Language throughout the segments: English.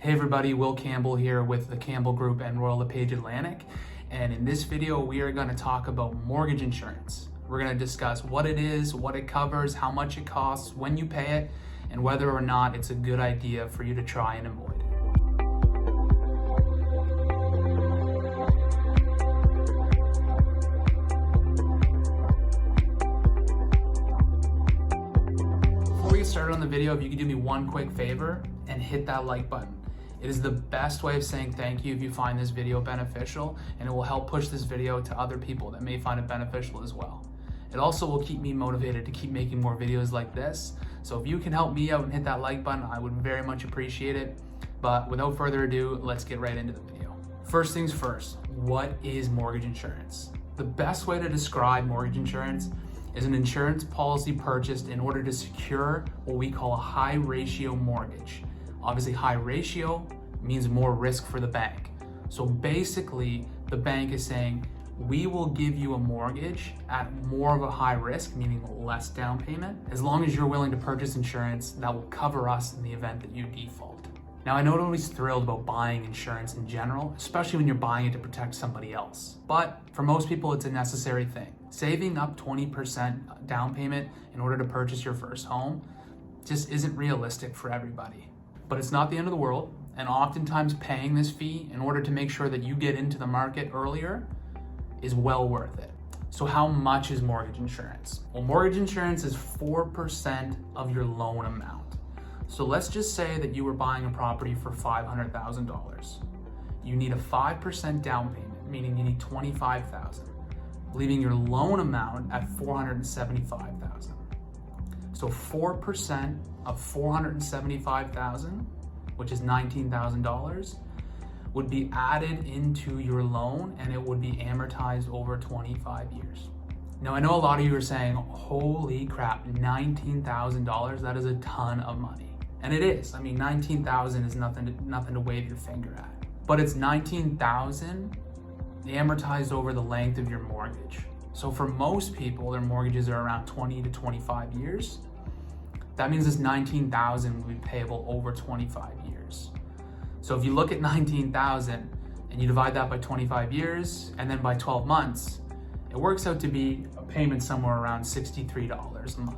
Hey everybody, Will Campbell here with the Campbell Group and Royal LePage Atlantic. And in this video, we are going to talk about mortgage insurance. We're going to discuss what it is, what it covers, how much it costs, when you pay it, and whether or not it's a good idea for you to try and avoid it. Before we get started on the video, if you could do me one quick favor and hit that like button. It is the best way of saying thank you if you find this video beneficial, and it will help push this video to other people that may find it beneficial as well. It also will keep me motivated to keep making more videos like this. So if you can help me out and hit that like button, I would very much appreciate it. But without further ado, let's get right into the video. First things first, what is mortgage insurance? The best way to describe mortgage insurance is an insurance policy purchased in order to secure what we call a high ratio mortgage. Obviously, high ratio means more risk for the bank. So basically, the bank is saying, we will give you a mortgage at more of a high risk, meaning less down payment, as long as you're willing to purchase insurance that will cover us in the event that you default. Now, I know nobody's thrilled about buying insurance in general, especially when you're buying it to protect somebody else. But for most people, it's a necessary thing. Saving up 20% down payment in order to purchase your first home just isn't realistic for everybody. But it's not the end of the world, and oftentimes paying this fee in order to make sure that you get into the market earlier is well worth it. So how much is mortgage insurance? Well, mortgage insurance is 4% of your loan amount. So let's just say that you were buying a property for $500,000. You need a 5% down payment, meaning you need $25,000, leaving your loan amount at $475,000. So 4% of $475,000, which is $19,000, would be added into your loan, and it would be amortized over 25 years. Now, I know a lot of you are saying, holy crap, $19,000, that is a ton of money. And it is. I mean, $19,000 is nothing to wave your finger at. But it's $19,000 amortized over the length of your mortgage. So for most people, their mortgages are around 20 to 25 years. That means this $19,000 will be payable over 25 years. So if you look at $19,000 and you divide that by 25 years and then by 12 months, it works out to be a payment somewhere around $63 a month.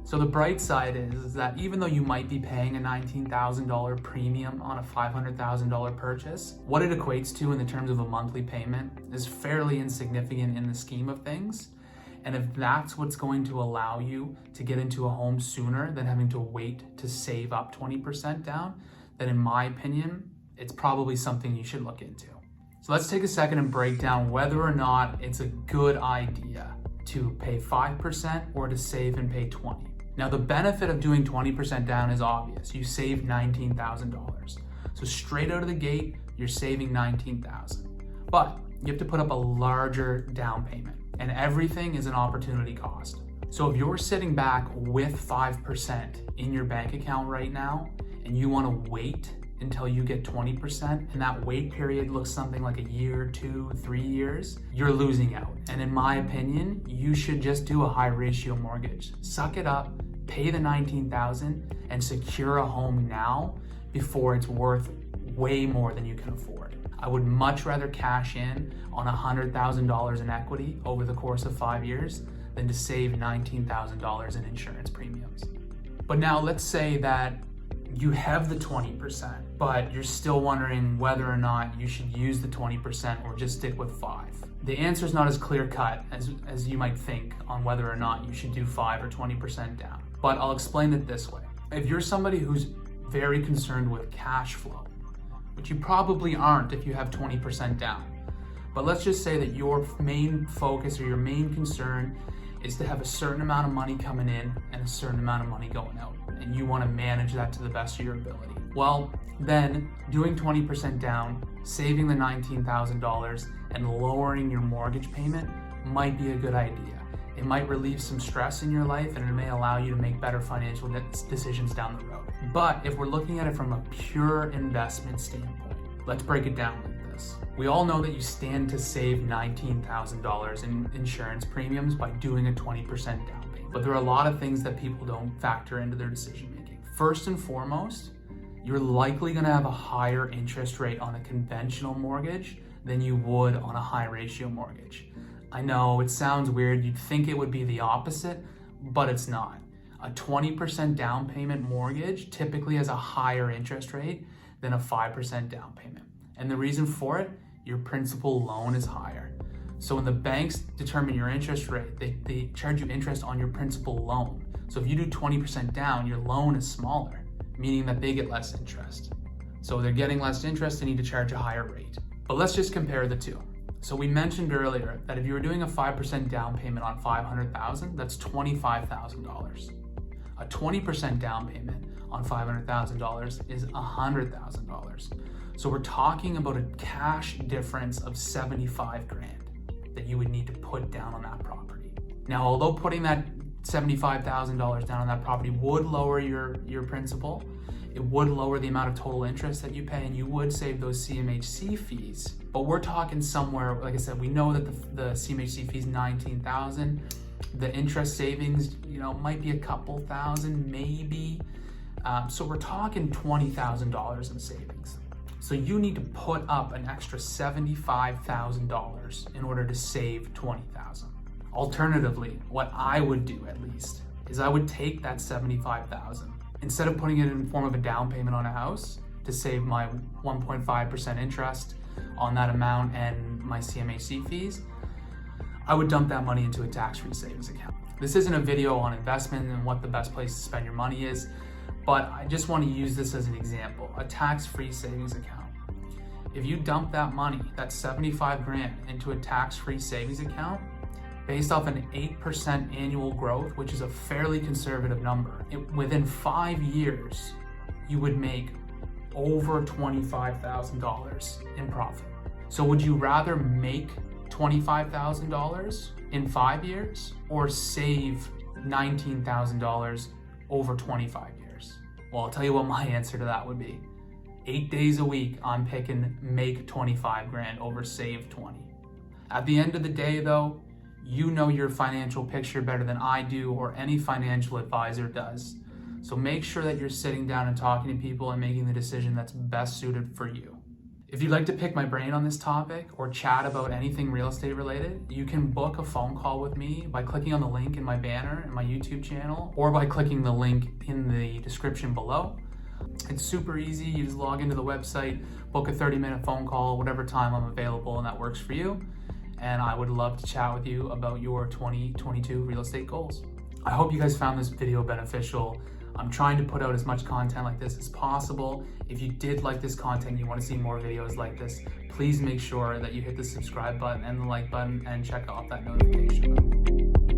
So the bright side is that even though you might be paying a $19,000 premium on a $500,000 purchase, what it equates to in the terms of a monthly payment is fairly insignificant in the scheme of things. And if that's what's going to allow you to get into a home sooner than having to wait to save up 20% down, then in my opinion, it's probably something you should look into. So let's take a second and break down whether or not it's a good idea to pay 5% or to save and pay 20%. Now, the benefit of doing 20% down is obvious. You save $19,000. So straight out of the gate, you're saving $19,000. But you have to put up a larger down payment, and everything is an opportunity cost. So if you're sitting back with 5% in your bank account right now, and you want to wait until you get 20%, and that wait period looks something like a year, 2, 3 years, you're losing out. And in my opinion, you should just do a high ratio mortgage. Suck it up, pay the $19,000, and secure a home now before it's worth way more than you can afford. I would much rather cash in on $100,000 in equity over the course of 5 years than to save $19,000 in insurance premiums. But now let's say that you have the 20%, but you're still wondering whether or not you should use the 20% or just stick with 5%. The answer is not as clear cut as you might think on whether or not you should do 5 or 20% down. But I'll explain it this way. If you're somebody who's very concerned with cash flow, which you probably aren't if you have 20% down, but let's just say that your main focus or your main concern is to have a certain amount of money coming in and a certain amount of money going out, and you want to manage that to the best of your ability. Well, then doing 20% down, saving the $19,000, and lowering your mortgage payment might be a good idea. It might relieve some stress in your life, and it may allow you to make better financial decisions down the road. But if we're looking at it from a pure investment standpoint, let's break it down like this. We all know that you stand to save $19,000 in insurance premiums by doing a 20% down payment. But there are a lot of things that people don't factor into their decision making. First and foremost, you're likely gonna have a higher interest rate on a conventional mortgage than you would on a high ratio mortgage. I know it sounds weird, you'd think it would be the opposite, but it's not. A 20% down payment mortgage typically has a higher interest rate than a 5% down payment. And the reason for it, your principal loan is higher. So when the banks determine your interest rate, they charge you interest on your principal loan. So if you do 20% down, your loan is smaller, meaning that they get less interest. So they're getting less interest, they need to charge a higher rate. But let's just compare the two. So we mentioned earlier that if you were doing a 5% down payment on $500,000, that's $25,000. A 20% down payment on $500,000 is $100,000. So we're talking about a cash difference of $75,000 that you would need to put down on that property. Now, although putting that $75,000 down on that property would lower your principal, it would lower the amount of total interest that you pay, and you would save those CMHC fees. But we're talking somewhere, like I said, we know that the CMHC fee is $19,000. The interest savings, might be a couple thousand, maybe. So we're talking $20,000 in savings. So you need to put up an extra $75,000 in order to save $20,000. Alternatively, what I would do at least is I would take that $75,000, instead of putting it in the form of a down payment on a house to save my 1.5% interest on that amount and my CMHC fees, I would dump that money into a tax-free savings account. This isn't a video on investment and what the best place to spend your money is, but I just want to use this as an example, a tax-free savings account. If you dump that money, that $75,000 into a tax-free savings account, based off an 8% annual growth, which is a fairly conservative number, within 5 years, you would make over $25,000 in profit. So would you rather make $25,000 in 5 years or save $19,000 over 25 years? Well, I'll tell you what my answer to that would be. 8 days a week, I'm picking make $25,000 over save 20. At the end of the day though, you know your financial picture better than I do or any financial advisor does. So make sure that you're sitting down and talking to people and making the decision that's best suited for you. If you'd like to pick my brain on this topic or chat about anything real estate related, you can book a phone call with me by clicking on the link in my banner in my YouTube channel or by clicking the link in the description below. It's super easy. You just log into the website, book a 30-minute phone call, whatever time I'm available and that works for you. And I would love to chat with you about your 2022 real estate goals. I hope you guys found this video beneficial. I'm trying to put out as much content like this as possible. If you did like this content and you want to see more videos like this, please make sure that you hit the subscribe button and the like button and check off that notification bell.